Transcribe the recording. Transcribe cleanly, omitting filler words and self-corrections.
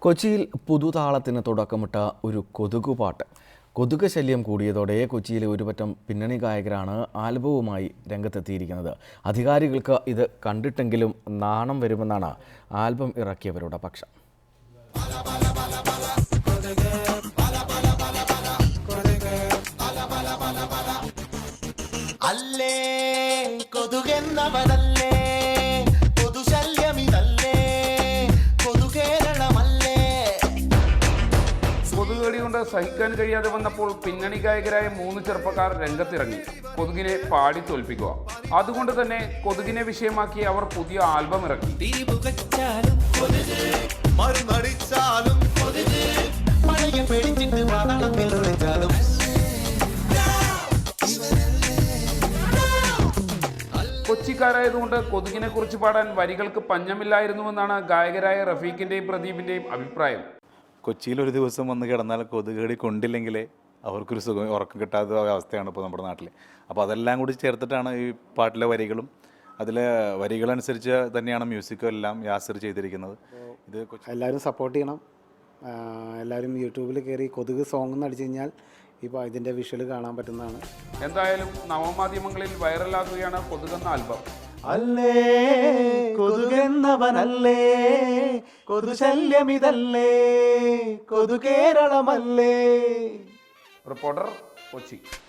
കൊച്ചിയിൽ പുതുതാളത്തിന് തുടക്കമിട്ട ഒരു കൊതുകുപാട്ട്. കൊതുക് ശല്യം കൂടിയതോടെ കൊച്ചിയിലെ ഒരുപറ്റം പിന്നണി ഗായകരാണ് ആൽബവുമായി രംഗത്തെത്തിയിരിക്കുന്നത്. അധികാരികൾക്ക് ഇത് കണ്ടിട്ടെങ്കിലും നാണം വരുമെന്നാണ് ആൽബം ഇറക്കിയവരുടെ പക്ഷം. അല്ലേ കൊതുകെന്നവനല്ലേ, കൊതുശല്യമിതല്ലേ, കൊതുകേരളമല്ലേ. കൊതുകടി കൊണ്ട് സഹിക്കാൻ കഴിയാതെ വന്നപ്പോൾ പിന്നണി ഗായകരായ 3 ചെറുപ്പക്കാർ രംഗത്തിറങ്ങി കൊതുകിനെ പാടി തോൽപ്പിക്കുക. അതുകൊണ്ട് തന്നെ കൊതുകിനെ വിഷയമാക്കി അവർ പുതിയ ആൽബം ഇറക്കി. കൊച്ചിക്കാരായതുകൊണ്ട് കൊതുകിനെ കുറിച്ച് പാടാൻ വരികൾക്ക് പഞ്ഞമില്ലായിരുന്നുവെന്നാണ് ഗായകരായ റഫീഖിന്റെയും പ്രദീപിന്റെയും അഭിപ്രായം. കൊച്ചിയിൽ ഒരു ദിവസം വന്ന് കിടന്നാൽ കൊതുകടി കൊണ്ടില്ലെങ്കിലേ അവർക്കൊരു സുഖം, ഉറക്കം കിട്ടാത്ത അവസ്ഥയാണ് ഇപ്പോൾ നമ്മുടെ നാട്ടിൽ. അപ്പോൾ അതെല്ലാം കൂടി ചേർത്തിട്ടാണ് ഈ പാട്ടിലെ വരികളും അതിലെ വരികളനുസരിച്ച് തന്നെയാണ് മ്യൂസിക്കും എല്ലാം യാസർ ചെയ്തിരിക്കുന്നത്. ഇത് എല്ലാവരും സപ്പോർട്ട് ചെയ്യണം. എല്ലാവരും യൂട്യൂബിൽ കയറി കൊതുക് സോങ് എന്ന് അടിച്ചു കഴിഞ്ഞാൽ ഇപ്പോൾ ഇതിൻ്റെ വിഷ്വൽ കാണാൻ പറ്റുന്നതാണ്. എന്തായാലും നവമാധ്യമങ്ങളിൽ വൈറലാകുകയാണ് കൊതുകെന്ന ആൽബം. അല്ലേ കൊതുകെന്നവനല്ലേ, കൊതുശല്യമിതല്ലേ, കൊതുകേരളമല്ലേ. റിപ്പോർട്ടർ, കൊച്ചി.